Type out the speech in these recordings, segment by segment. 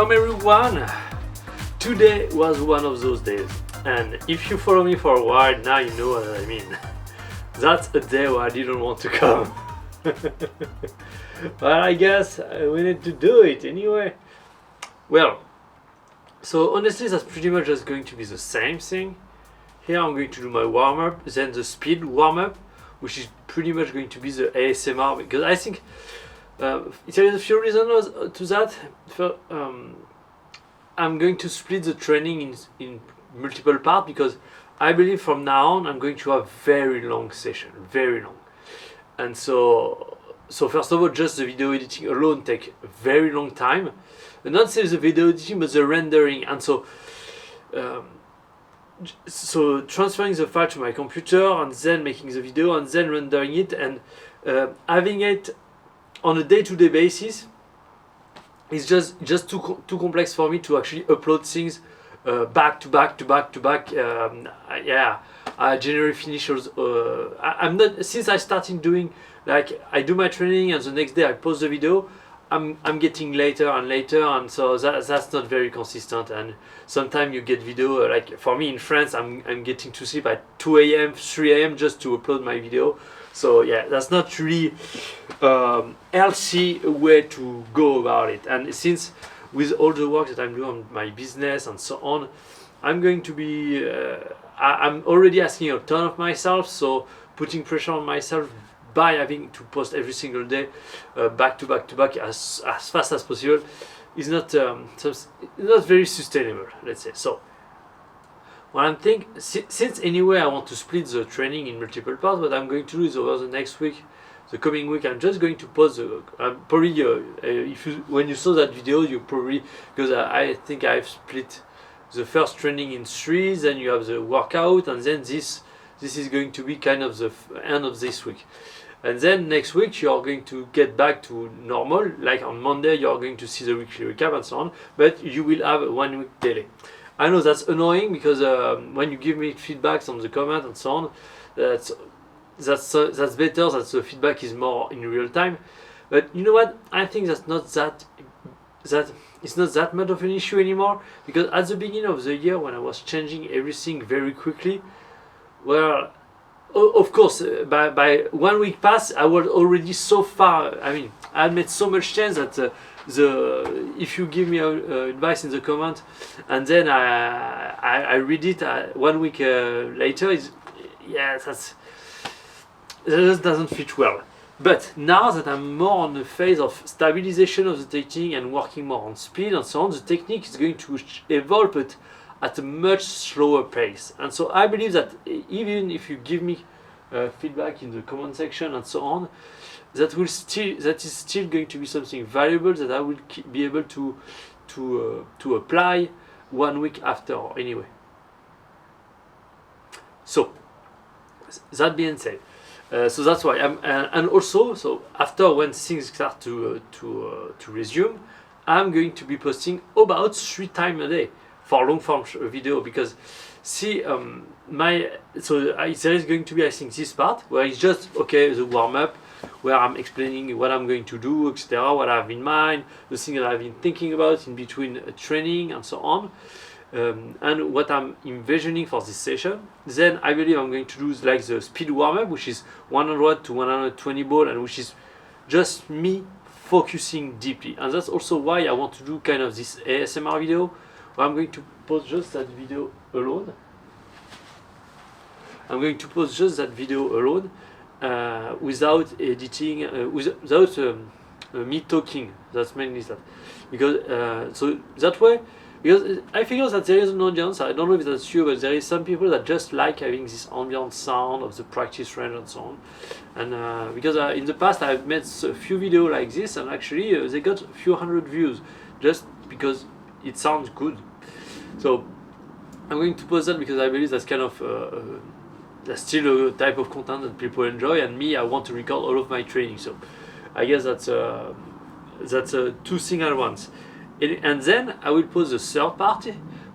Welcome everyone! Today was one of those days, and if you follow me for a while now you know what I mean. That's a day where I didn't want to come. But I guess we need to do it anyway. Well, so honestly that's pretty much just going to be the same thing. Here I'm going to do my warm-up, then the speed warm-up, which is pretty much going to be the ASMR, because I think there is a few reasons to that. I'm going to split the training in multiple parts, because I believe from now on I'm going to have very long session, very long. And so first of all, just the video editing alone takes a very long time. And not say the video editing, but the rendering. And so transferring the file to my computer and then making the video and then rendering it and having it on a day-to-day basis is just too complex for me to actually upload things back to back. I generally finish. I'm not, since I started doing, like, I do my training and the next day I post the video. I'm getting later and later, and so that's not very consistent. And sometimes you get video, like for me in France, I'm getting to sleep at 2 a.m., 3 a.m. just to upload my video. So yeah, that's not really healthy way to go about it. And since with all the work that I'm doing on my business and so on, I'm going to be, I'm already asking a ton of myself, so putting pressure on myself by having to post every single day back to back as fast as possible is not very sustainable, let's say. So what I'm thinking, since anyway I want to split the training in multiple parts, what I'm going to do is over the next week, the coming week, I'm just going to post the probably when you saw that video, you probably, because I think I've split the first training in 3, then you have the workout, and then this is going to be kind of the end of this week. And then next week you are going to get back to normal, like on Monday you are going to see the weekly recap and so on, but you will have a 1 week delay. I know that's annoying, because when you give me feedbacks on the comment and so on, that's better, that the feedback is more in real time. But you know what, I think that's not that it's not that much of an issue anymore, because at the beginning of the year when I was changing everything very quickly, well, of course, by 1 week pass, I was already so far. I mean, I had made so much change that if you give me advice in the comment, and then I read it 1 week later, that just doesn't fit well. But now that I'm more on the phase of stabilization of the technique and working more on speed and so on, the technique is going to evolve, but at a much slower pace. And so I believe that even if you give me feedback in the comment section and so on, that is still going to be something valuable that I will be able to apply 1 week after anyway. So that being said, so that's why and also, so after when things start to resume, I'm going to be posting about 3 times a day for long form video, because see, there is going to be, I think, this part where it's just the warm up, where I'm explaining what I'm going to do, etc., what I have in mind, the things that I've been thinking about in between training and so on, and what I'm envisioning for this session. Then I believe I'm going to do like the speed warm up, which is 100 to 120 ball, and which is just me focusing deeply. And that's also why I want to do kind of this ASMR video, where I'm going to post just that video alone. Without editing, without me talking. That's mainly that. Because so that way, because I figure that there is an audience. I don't know if that's true, but there is some people that just like having this ambient sound of the practice range and so on. And because in the past I've made a few videos like this, and actually they got a few hundred views just because it sounds good. So I'm going to post that, because I believe that's kind of that's still a type of content that people enjoy, and me, I want to record all of my training. So I guess that's two things at once. And then I will post the third part,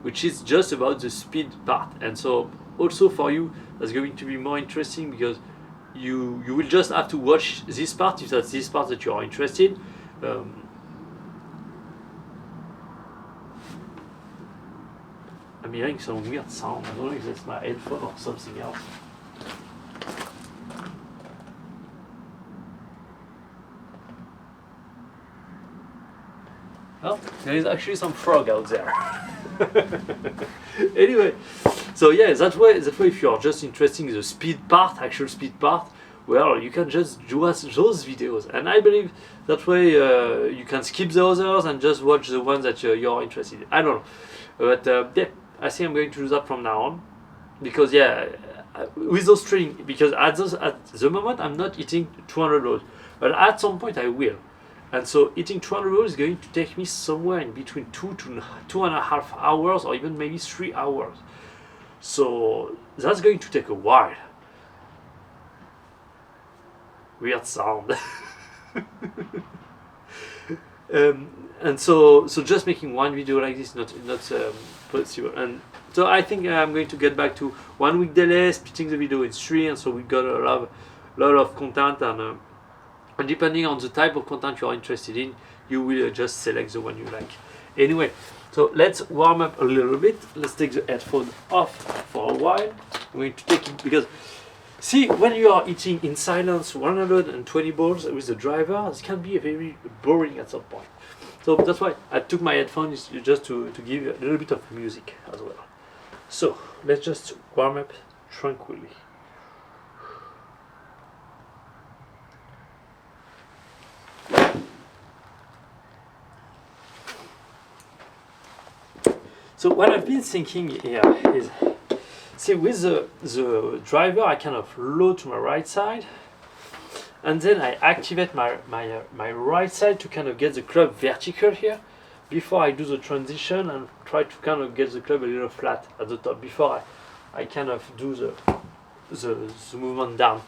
which is just about the speed part. And so also for you, that's going to be more interesting, because you will just have to watch this part if that's this part that you are interested. I'm hearing some weird sound. I don't know if that's my headphone or something else. Well, there is actually some frog out there. Anyway, so yeah, that way if you are just interested in the speed part, actual speed part, well, you can just watch those videos, and I believe that way you can skip the others and just watch the ones that you're interested in. I don't know, but yeah, I think I'm going to do that from now on, because yeah, with those training, because at the moment I'm not eating 200 rows, but at some point I will. And so eating 200 rows is going to take me somewhere in between 2 to 2.5 hours, or even maybe 3 hours. So that's going to take a while. Weird sound. And so just making one video like this not possible. And so I think I'm going to get back to 1 week delay, splitting the video in 3, and so we got a lot of content, and depending on the type of content you are interested in, you will just select the one you like. Anyway, so let's warm up a little bit. Let's take the headphone off for a while. I'm going to take it because, see, when you are eating in silence 120 balls with the driver, it can be very boring at some point. So that's why I took my headphones, just to give you a little bit of music as well. So let's just warm up tranquilly. So what I've been thinking here is, see, with the driver I kind of load to my right side, and then I activate my right side to kind of get the club vertical here before I do the transition, and try to kind of get the club a little flat at the top before I kind of do the movement down.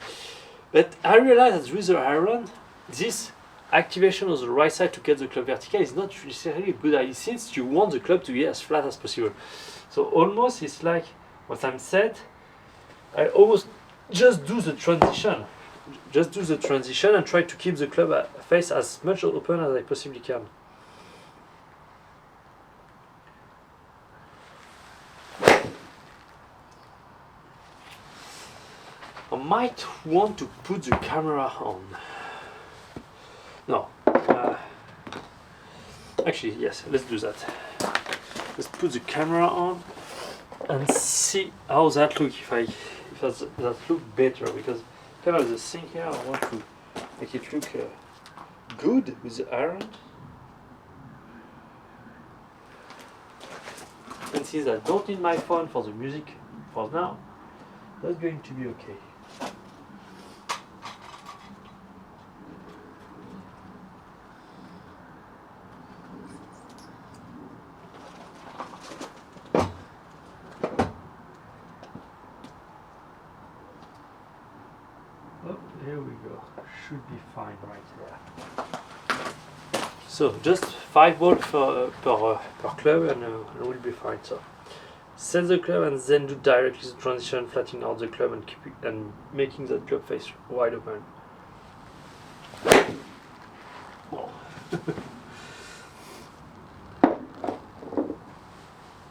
But I realized that with the iron, this activation of the right side to get the club vertical is not necessarily a good idea, since you want the club to be as flat as possible. So almost it's like what I'm said, I almost just do the transition. Just do the transition and try to keep the club face as much open as I possibly can. I might want to put the camera on. No. Actually, yes, let's do that. Let's put the camera on and see how that looks, if that look better, because kind of the thing here, I want to make it look good with the iron. And since I don't need my phone for the music for now, that's going to be okay. There we go. Should be fine right there. So just 5 balls per club, and we'll be fine. So set the club and then do directly the transition, flattening out the club and making that club face wide open. Oh.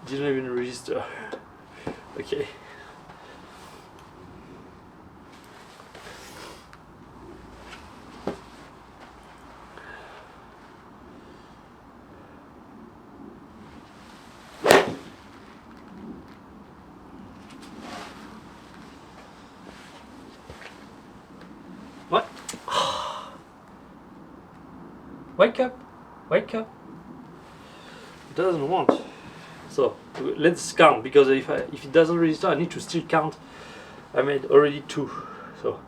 Didn't even register. Okay. What? Wake up! Wake up! It doesn't want. So let's count, because if it doesn't register, I need to still count. I made already 2, so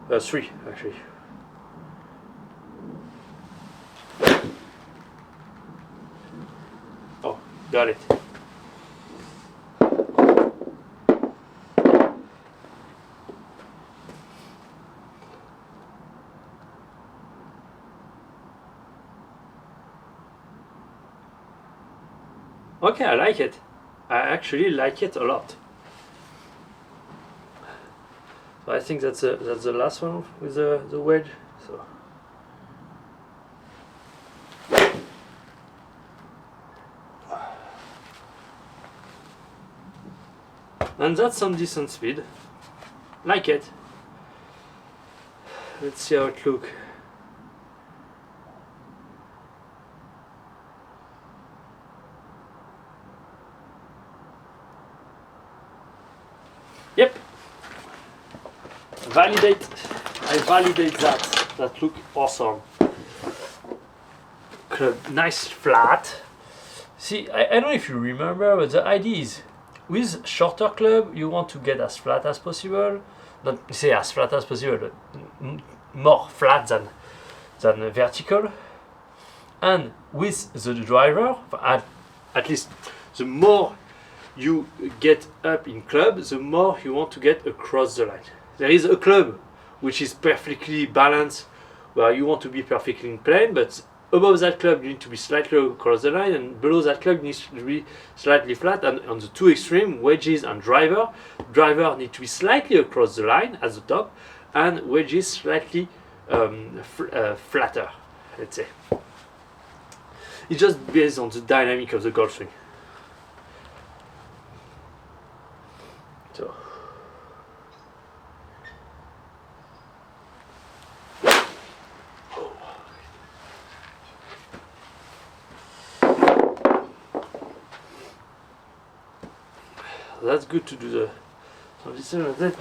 3 actually. Oh, got it. Okay, I like it. I actually like it a lot. So I think that's the last one with the wedge. So and that's some decent speed. Like it. Let's see how it looks. Yep. Validate. I validate that. That look awesome. Club, nice flat. See, I don't know if you remember, but the idea is with shorter club, you want to get as flat as possible. Not say as flat as possible, but more flat than vertical. And with the driver, at least the more you get up in club, the more you want to get across the line. There is a club which is perfectly balanced, where you want to be perfectly in plane, but above that club you need to be slightly across the line, and below that club needs to be slightly flat. And on the two extreme, wedges and driver need to be slightly across the line at the top, and wedges slightly flatter, let's say. It's just based on the dynamic of the golf swing. So. That's good to do the. So this that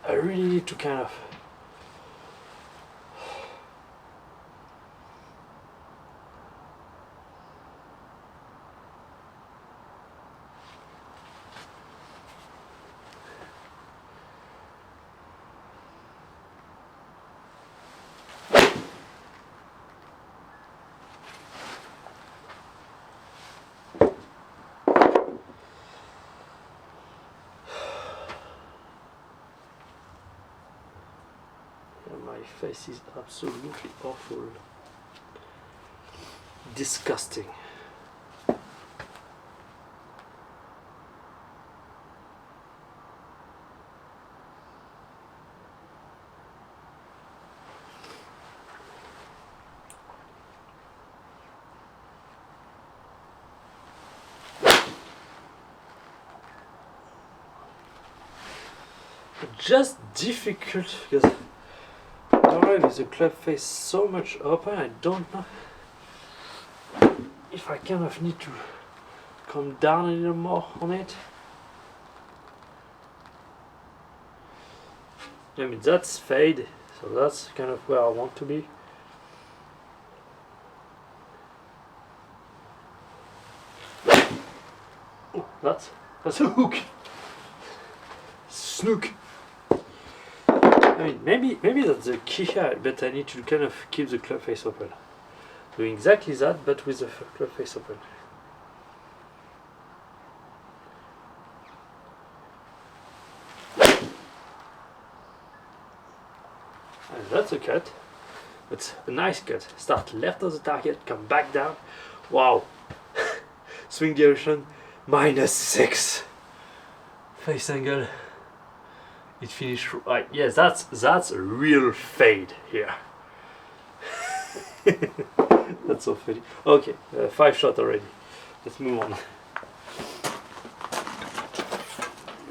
I really need to kind of. My face is absolutely awful. Disgusting. Just difficult because with the club face so much open, I don't know if I kind of need to come down a little more on it. I mean, that's fade, so that's kind of where I want to be. Oh, that's a hook. Snook. I mean, maybe that's the key here, but I need to kind of keep the club face open. Doing exactly that, but with the club face open. And that's a cut. It's a nice cut. Start left of the target, come back down. Wow. Swing direction, -6. Face angle. It finished right. Yes, that's a real fade here. That's so funny. Okay, 5 shot already. Let's move on.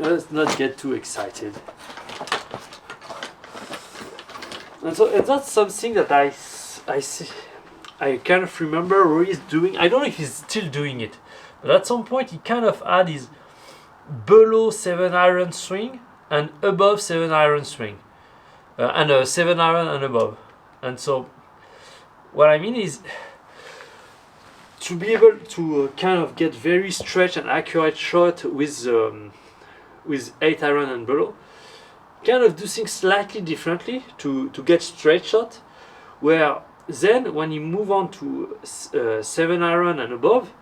Let's not get too excited. And so that's something that I see. I kind of remember Ruiz doing. I don't know if he's still doing it, but at some point he kind of had his below 7-iron swing and above 7-iron swing, and a 7-iron and above. And so what I mean is to be able to kind of get very stretch and accurate shot with 8-iron and below, kind of do things slightly differently to get straight shot, where then when you move on to 7-iron and above,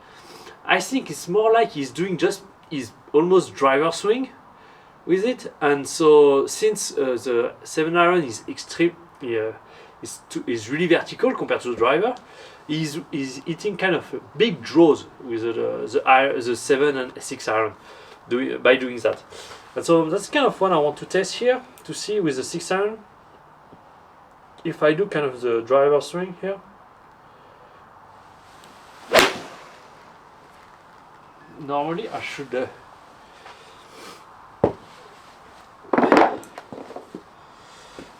I think it's more like he's doing just his almost driver swing with it. And so since the 7-iron is extreme, is really vertical compared to the driver, he's hitting kind of big draws with the 7 and 6-iron by doing that. And so that's kind of what I want to test here, to see with the 6-iron if I do kind of the driver swing here. Normally I should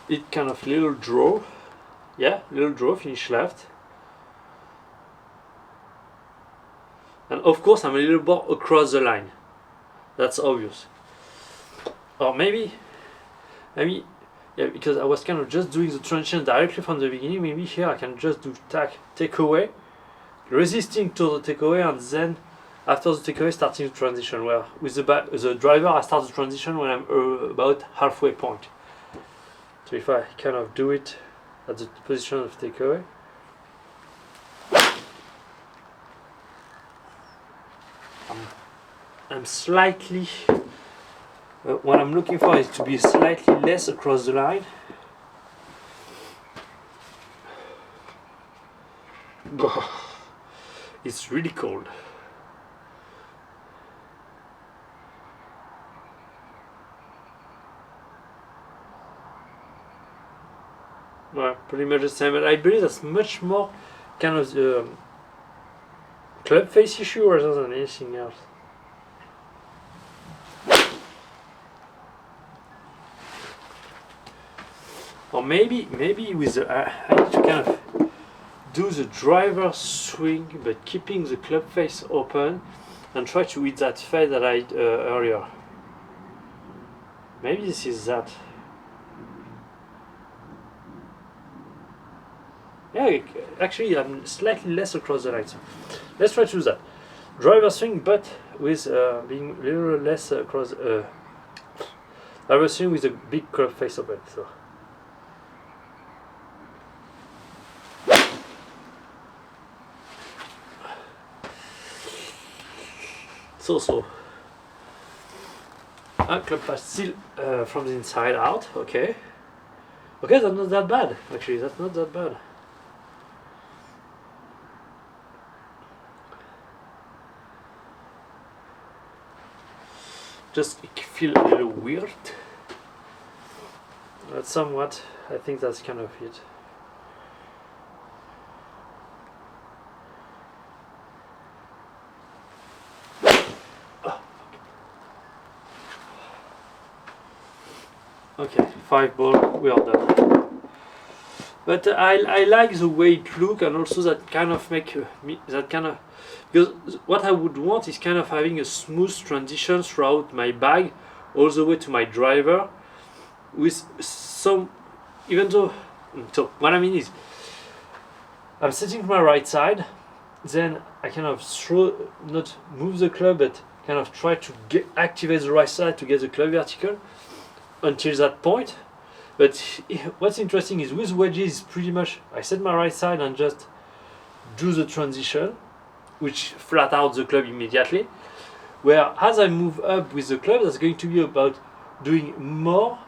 it kind of little draw, yeah, little draw, finish left. And of course I'm a little more across the line. That's obvious. Or maybe, yeah, because I was kind of just doing the transition directly from the beginning. Maybe here I can just do take away, resisting to the takeaway, and then after the takeaway starting the transition. Where with the driver I start the transition when I'm about halfway point. So if I kind of do it at the position of takeaway. I'm slightly, what I'm looking for is to be slightly less across the line. It's really cold. Well, pretty much the same, but I believe that's much more kind of the club face issue rather than anything else. Or maybe with the, I need to kind of do the driver swing but keeping the club face open and try to hit that fade that I did earlier. Maybe this is that. Yeah, actually I'm slightly less across the line. So let's try to do that. Driver swing but with being a little less across driver swing with a big club face open. So club pass still from the inside out. Okay, that's not that bad. Actually, that's not that bad. Just feel a little weird. But somewhat, I think that's kind of it. Okay, 5 ball, we are done. But I like the way it looks, and also that kind of make me that kind of, because what I would want is kind of having a smooth transition throughout my bag, all the way to my driver, with some, even though, so what I mean is, I'm sitting to my right side, then I kind of not move the club, but kind of try to activate the right side to get the club vertical until that point. But what's interesting is with wedges, pretty much I set my right side and just do the transition, which flat out the club immediately. Where as I move up with the club, that's going to be about doing more,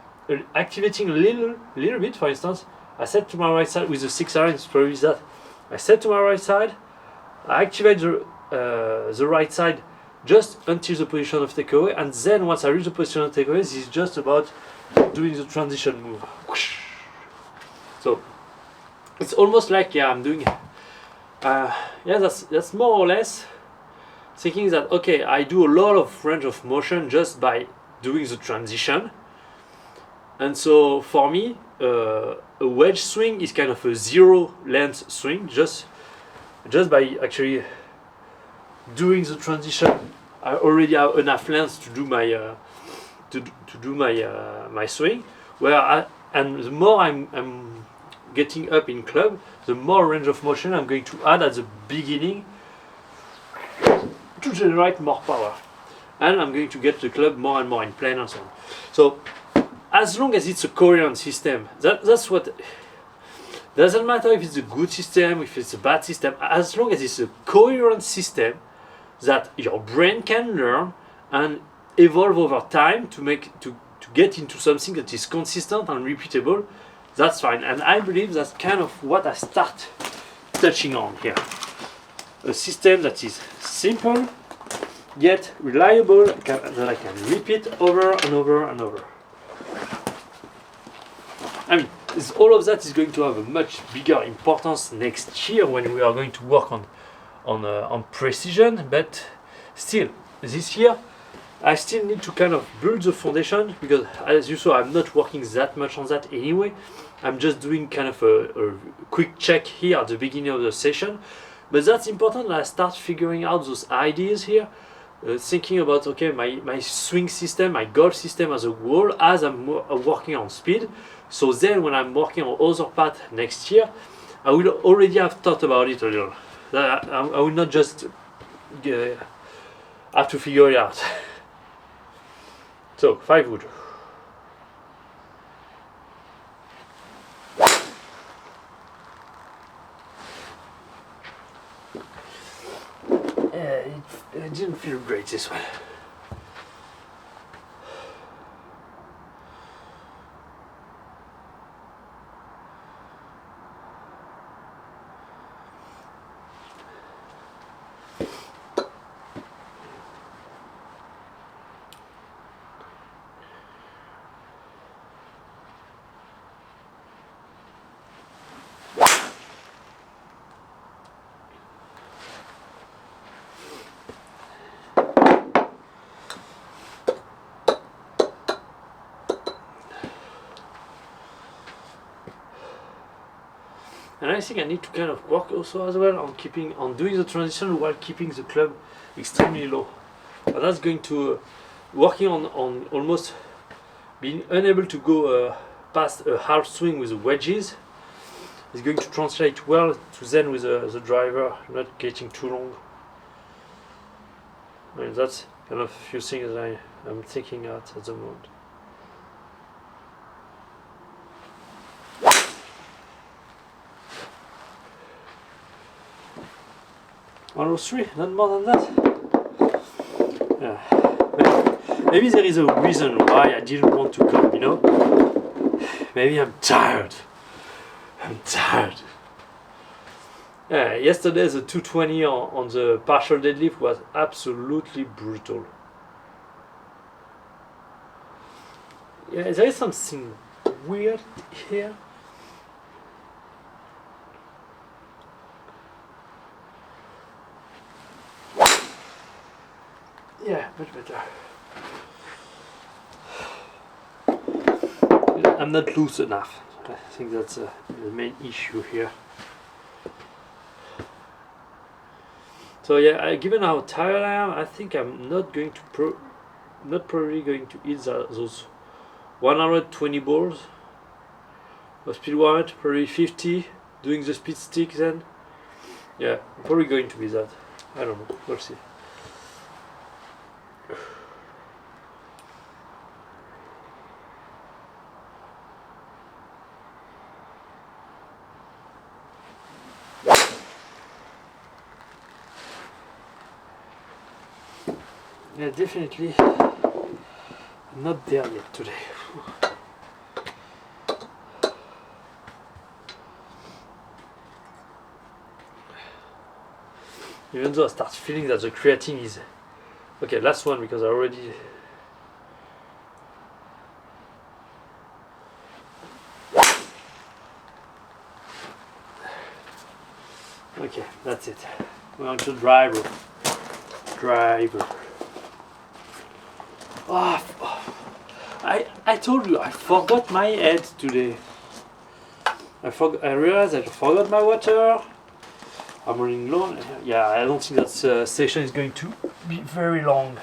activating a little bit. For instance, I set to my right side with the 6 iron, it's probably that. I set to my right side, I activate the right side just until the position of takeaway, and then once I reach the position of takeaway, this is just about doing the transition move. So it's almost like, yeah, I'm doing, yeah, that's more or less thinking that, okay, I do a lot of range of motion just by doing the transition. And so for me, a wedge swing is kind of a zero length swing, just by actually doing the transition. I already have enough length to do my my swing. And the more I'm getting up in club, the more range of motion I'm going to add at the beginning to generate more power, and I'm going to get the club more and more in plane and so on. So as long as it's a coherent system, that's what. Doesn't matter if it's a good system, if it's a bad system, as long as it's a coherent system that your brain can learn and evolve over time to get into something that is consistent and repeatable, that's fine. And I believe that's kind of what I start touching on here. A system that is simple, yet reliable, that I can repeat over and over and over. I mean, all of that is going to have a much bigger importance next year when we are going to work on precision, but still, this year I still need to kind of build the foundation because, as you saw, I'm not working that much on that anyway. I'm just doing kind of a quick check here at the beginning of the session. But that's important that I start figuring out those ideas here, thinking about, okay, my swing system, my golf system as a whole, as I'm working on speed. So then when I'm working on other parts next year, I will already have thought about it a little. I will not just have to figure it out. So, 5 wood. It didn't feel great, this one. And I think I need to kind of work also as well on doing the transition while keeping the club extremely low. And that's going to working on almost being unable to go past a half swing with the wedges is going to translate well to then with the driver not getting too long. I mean, that's kind of a few things I'm thinking at the moment. 103, not more than that. Yeah. Maybe there is a reason why I didn't want to come, you know? Maybe I'm tired. Yeah, yesterday the 220 on the partial deadlift was absolutely brutal. Yeah, there is something weird here. Yeah, much better. I'm not loose enough. I think that's the main issue here. So yeah, given how tired I am, I think I'm not going to probably going to hit those 120 balls. A speed 100, probably 50. Doing the speed stick then. Yeah, I'm probably going to be that. I don't know. We'll see. Yeah, definitely not there yet today. Even though I start feeling that the creatine is... Okay, last one because I already... Okay, that's it. We're on to driver. I told you I forgot my head today. I realized I forgot my water. I'm running low. Yeah, I don't think that session is going to be very long.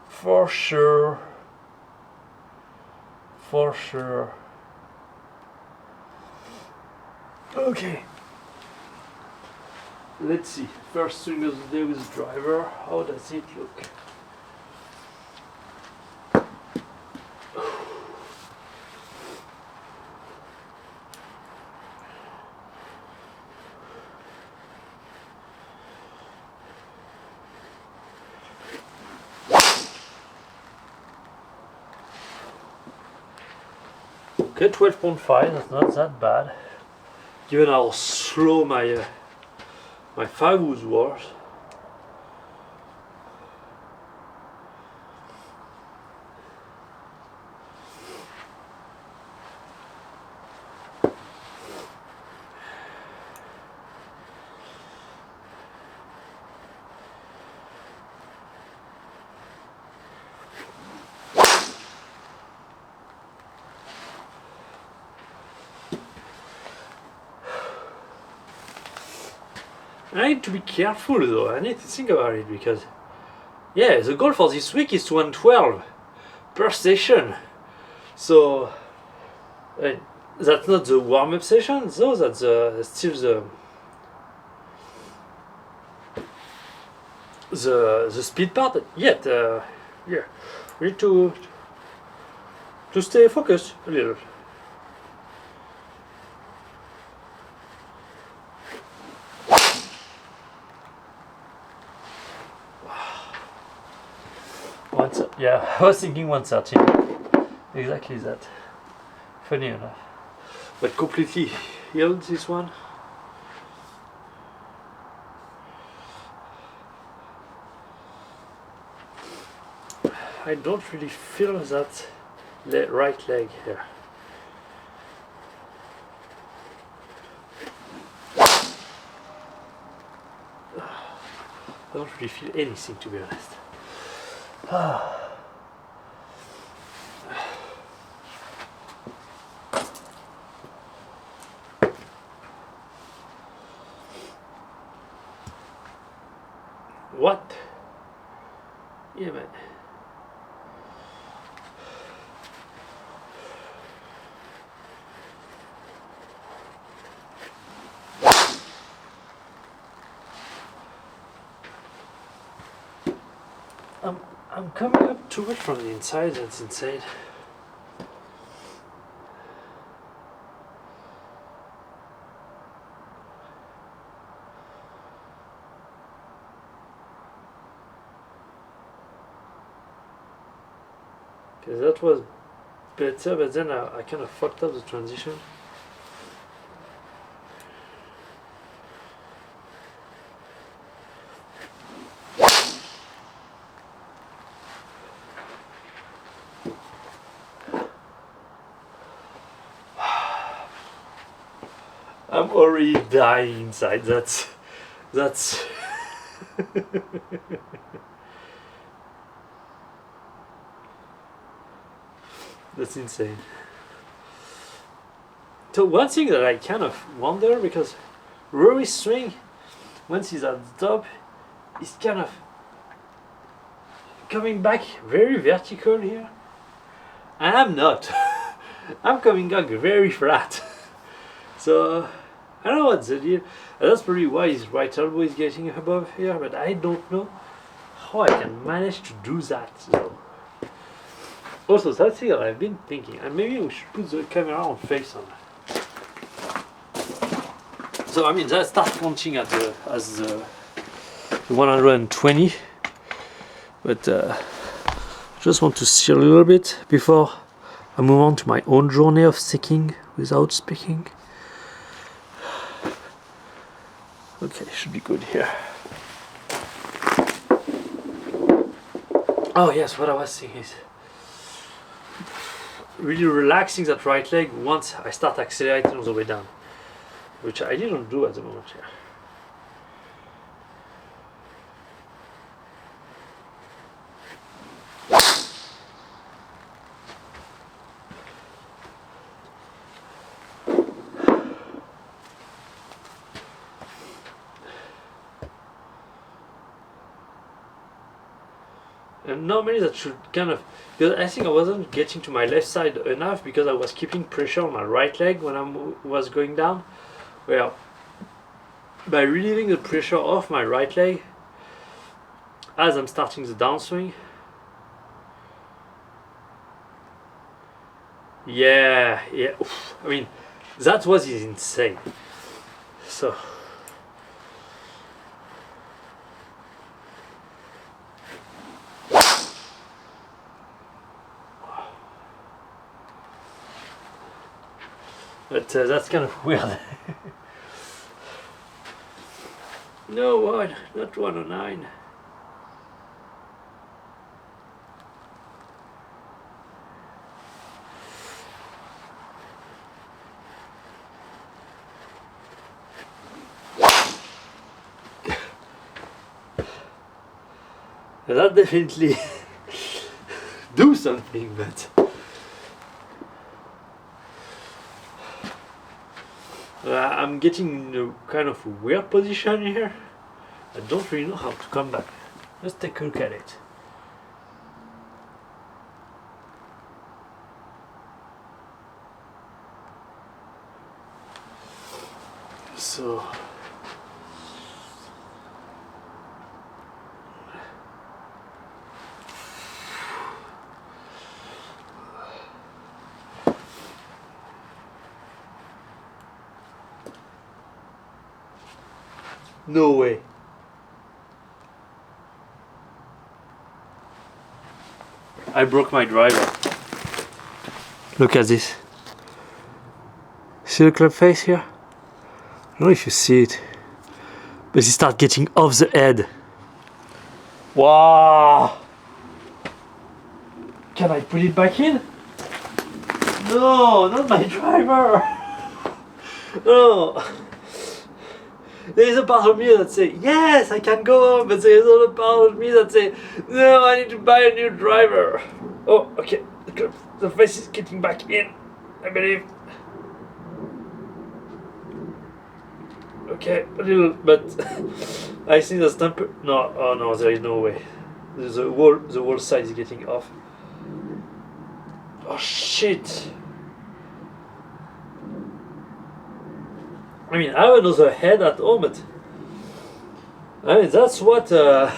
For sure. Okay. Let's see. First swing of the day with the driver. How does it look? Okay, 12.5, that's not that bad. Given how slow my 5 wood was. I need to be careful though. I need to think about it because, yeah, the goal for this week is 112 per session. So that's not the warm-up session, though. That's still the speed part. Yet, yeah, we need to stay focused a little. Yeah, I was thinking 113. Exactly that. Funny enough. But completely healed this one. I don't really feel that right leg here. I don't really feel anything, to be honest. What? Yeah, man. I'm coming up too much from the inside. That's insane. Because that was better, but then I kind of fucked up the transition. I'm already dying inside. That's that's insane. So one thing that I kind of wonder, because Rory's swing, once he's at the top, is kind of coming back very vertical here, and I'm not. I'm coming back very flat. So I don't know what's the deal. That's probably why his right elbow is getting above here, but I don't know how I can manage to do that. So also, that's thing that I've been thinking, and maybe we should put the camera on face on. So I mean, that start counting at the 120, but just want to see a little bit before I move on to my own journey of thinking without speaking. Okay, should be good here. Oh yes, what I was saying is really relaxing that right leg once I start accelerating all the way down, which I didn't do at the moment here. And normally that should kind of, because I think I wasn't getting to my left side enough because I was keeping pressure on my right leg when I was going down. Well, by relieving the pressure off my right leg as I'm starting the downswing, yeah, oof, I mean, that was insane. So but that's kind of weird. No one, not 109. That definitely do something, but I'm getting in a kind of weird position here. I don't really know how to come back. Let's take a look at it. So no way. I broke my driver. Look at this. See the club face here? I don't know if you see it, but it starts getting off the head. Wow! Can I put it back in? No, not my driver! No! There is a part of me that says, yes, I can go on, but there is another part of me that says, no, I need to buy a new driver. Oh, okay, the face is getting back in, I believe. Okay, a little, but I think the stamper. No, oh no, there is no way. The whole side is getting off. Oh shit! I mean, I have another head at home, but I mean that's what. I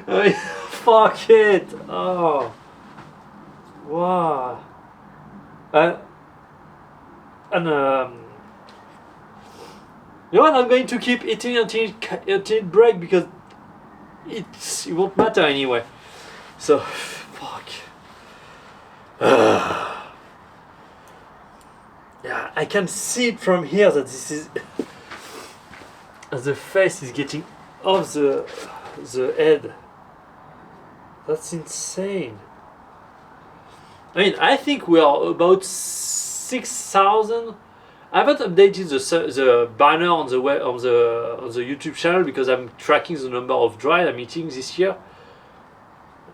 mean, fuck it! Oh, wow. And you know what? I'm going to keep eating until it breaks because it won't matter anyway. So, fuck. Yeah, I can see it from here that this is the face is getting off the head. That's insane. I mean, I think we are about 6,000. I haven't updated the banner on the YouTube channel because I'm tracking the number of drives I'm eating this year.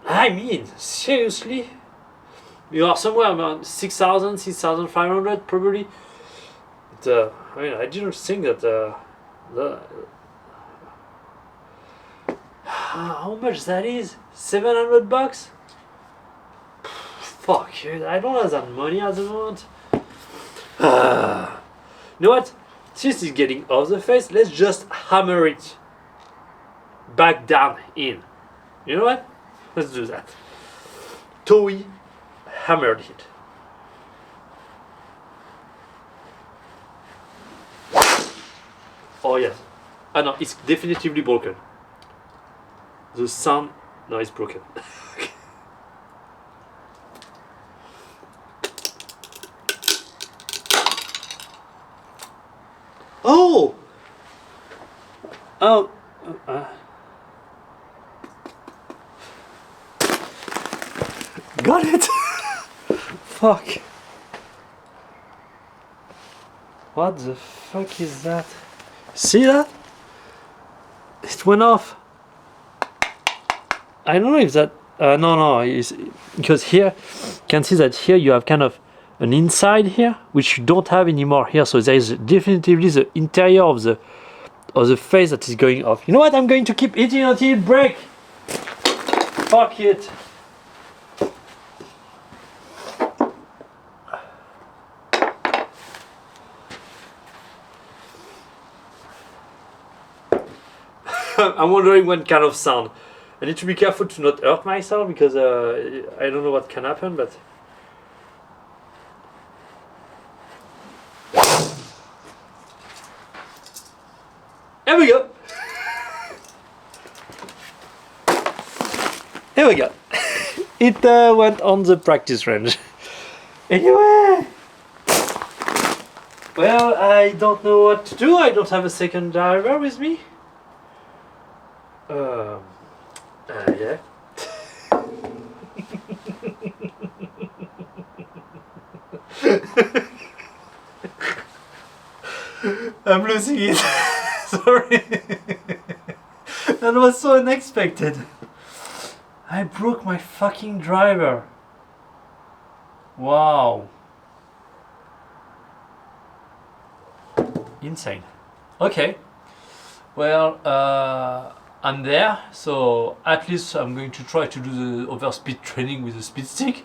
I mean, seriously, you are somewhere around 6,000, 6,500 probably. But, I mean, I didn't think that how much that is? $700? Fuck, I don't have that money at the moment. You know what? Since it's getting off the face, let's just hammer it back down in. You know what? Let's do that. Toei hammered it. Oh yes. Ah no, it's definitively broken. The sound, no, it's broken. Oh! Oh! Got it! Fuck. What the fuck is that? See that? It went off. I don't know if that... no, it's, because here, you can see that here you have kind of an inside here, which you don't have anymore here. So there is definitely the interior of the face that is going off. You know what? I'm going to keep eating until it breaks. Fuck it. I'm wondering what kind of sound. I need to be careful to not hurt myself because I don't know what can happen, but... Here we go! Here we go. It went on the practice range. Anyway! Well, I don't know what to do. I don't have a second driver with me. Yeah. I'm losing it. Sorry. That was so unexpected. I broke my fucking driver. Wow. insane. Okay, well, I'm there, so at least I'm going to try to do the overspeed training with the speed stick,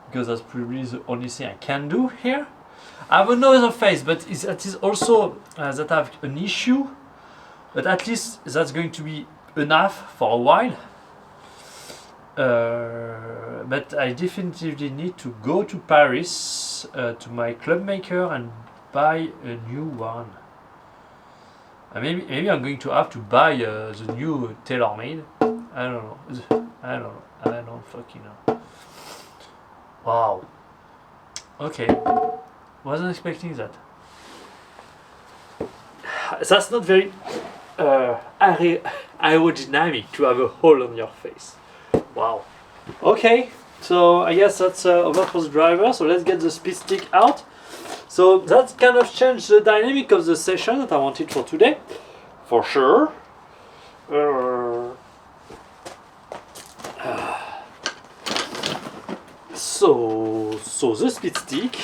because that's probably the only thing I can do here. I have another phase, but that is also that I have an issue, but at least that's going to be enough for a while. But I definitively need to go to Paris to my club maker and buy a new one. Maybe I'm going to have to buy the new TaylorMade. I don't know. I don't fucking know. Wow. Okay. Wasn't expecting that. That's not very aerodynamic to have a hole on your face. Wow. Okay. So I guess that's over for the driver. So let's get the speed stick out. So that kind of changed the dynamic of the session that I wanted for today, for sure. So the speed stick.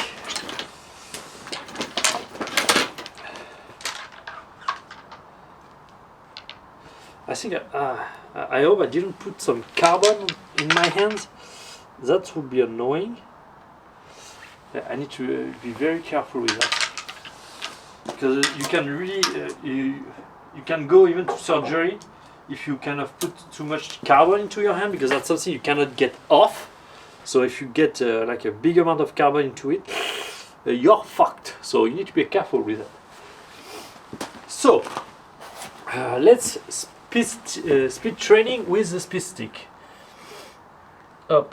I think I hope I didn't put some carbon in my hands. That would be annoying. I need to be very careful with that, because you can really you can go even to surgery if you kind of put too much carbon into your hand, because that's something you cannot get off. So if you get like a big amount of carbon into it, you're fucked. So you need to be careful with that. So let's speed training with the speed stick. Up.